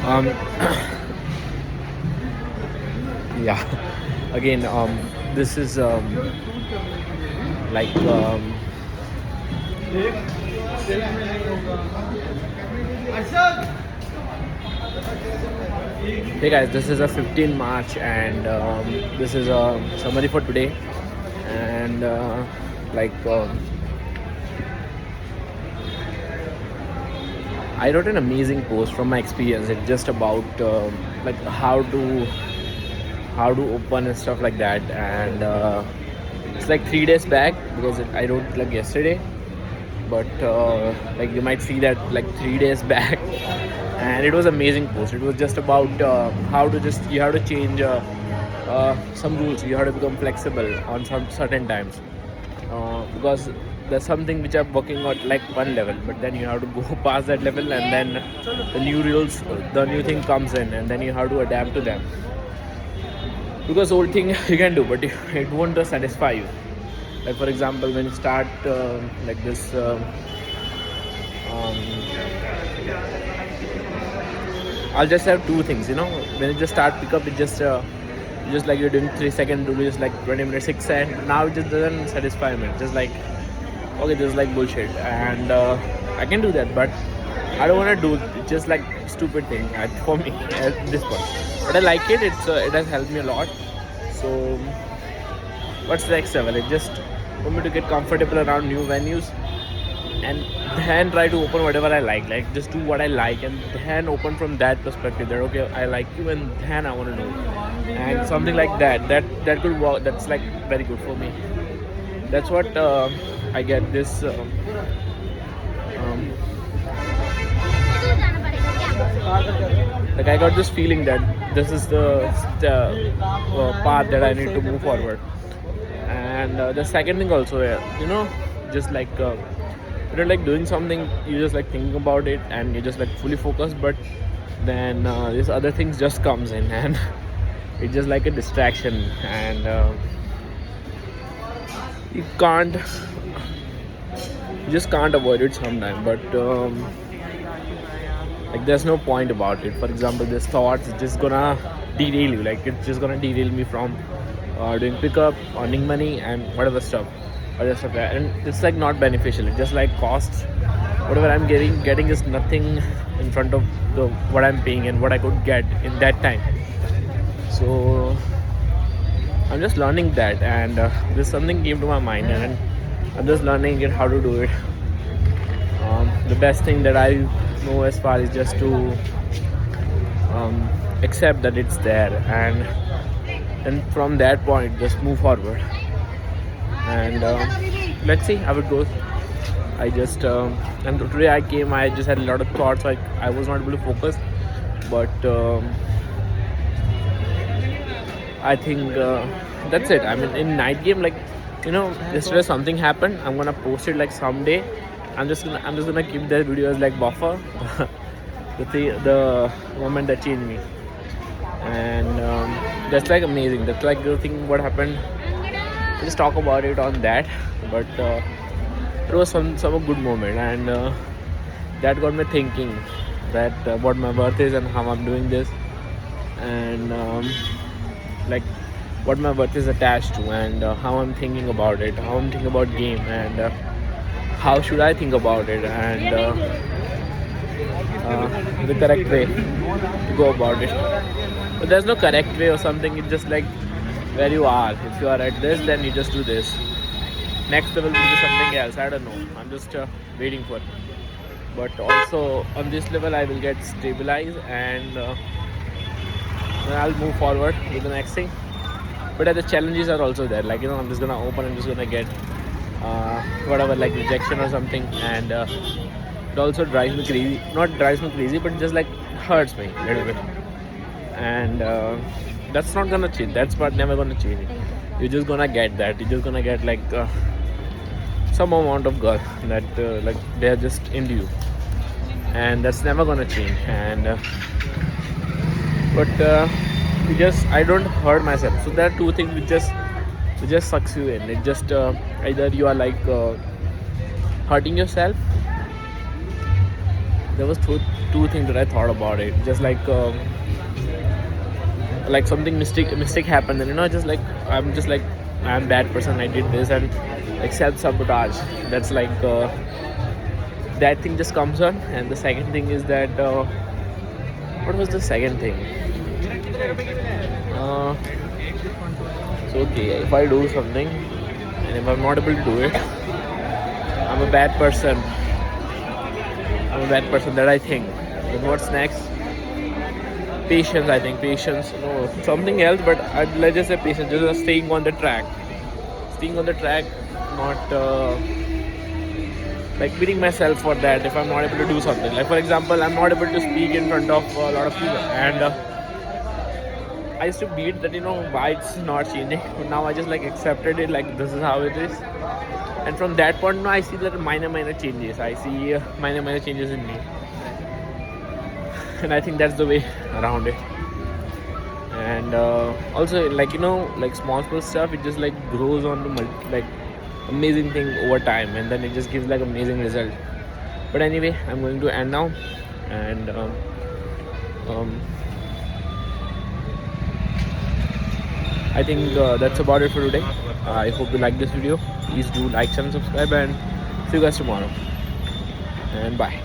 um yeah, again, this is like hey guys, this is a 15 March, and this is a summary for today. And like I wrote an amazing post from my experience. It's just about like how to open and stuff like that. And it's like 3 days back, because I wrote it like yesterday. But like you might see that like 3 days back, and it was amazing post. It was just about how to just you have to change some rules. You have to become flexible on some certain times, because there's something which I'm working on like one level, but then you have to go past that level, and then the new rules, the new thing comes in, and then you have to adapt to them. Because old thing you can do, but it won't satisfy you. Like for example, when you start like this I'll just have two things, when you just start pickup, it just like you're doing 3 second to just like 20 minutes 6 cent. Now it just doesn't satisfy me. Just like, okay, this is like bullshit, and I can do that, but I don't want to do it. Just like stupid thing for me at this point. But I like it. It has helped me a lot. So what's the next level? It just for me to get comfortable around new venues, and then try to open whatever I like. Like just do what I like, and then open from that perspective. That okay, I like you, and then I want to know, and something like that. That could work. That's like very good for me. That's what I get this. Like I got this feeling that this is the path that I need to move forward. And the second thing also, just like you're like doing something, you just like thinking about it, and you're just like fully focused. But then these other things just comes in, and it's just like a distraction, and you just can't avoid it sometime. But like there's no point about it. For example, this thoughts is just gonna derail you. Like it's just gonna derail me from doing pickup, earning money, and whatever stuff, other stuff. And it's like not beneficial. It just like costs. Whatever I'm getting is nothing in front of what I'm paying and what I could get in that time. So I'm just learning that, and this something came to my mind, and I'm just learning it how to do it. The best thing that I know as far is just to accept that it's there, and from that point just move forward. And let's see how it goes. I just and today I just had a lot of thoughts. Like I was not able to focus, but I think that's it. I mean, in night game, like yesterday something happened. I'm gonna post it like someday. I'm just gonna keep that video as like buffer, the moment that changed me, and that's like amazing. That's like the thing what happened. Just talk about it on that, but it was some good moment, and that got me thinking that what my worth is and how I'm doing this, and like what my worth is attached to, and how I'm thinking about it, how I'm thinking about game, and how should I think about it, and the correct way to go about it. But there's no correct way or something. It's just like where you are. If you are at this, then you just do this. Next level will be something else. I don't know. I'm just waiting for it. But also on this level, I will get stabilized, and then I'll move forward with the next thing. But the challenges are also there. Like I'm just gonna open. I'm just gonna get whatever, like rejection or something, and it also drives me crazy. Not drives me crazy, but just like hurts me a little bit. And that's not gonna change. That's what never gonna change. You're just gonna get that. You're just gonna get like some amount of God that like they're just into you, and that's never gonna change. And but I don't hurt myself. So there are two things which just sucks you in. It just either you are like hurting yourself, there was two things that I thought about it. Just like something mistake happened, and just like I'm a bad person. I did this, and like self-sabotage. That's like that thing just comes on. And the second thing is that what was the second thing? So okay, if I do something and if I'm not able to do it, I'm a bad person. That I think. Then what's next? Patience, I think. Patience. No, something else, but let's just say patience. Just staying on the track. Not like beating myself for that if I'm not able to do something. Like, for example, I'm not able to speak in front of a lot of people. And I used to beat that, why it's not changing. But now I just like accepted it, like this is how it is. And from that point, now I see that minor changes. I see minor changes in me. And I think that's the way around it. And also, like small stuff, it just like grows on to like amazing thing over time, and then it just gives like amazing result. But anyway, I'm going to end now, and I think that's about it for today. I hope you like this video. Please do like, share, and subscribe, and see you guys tomorrow. And bye.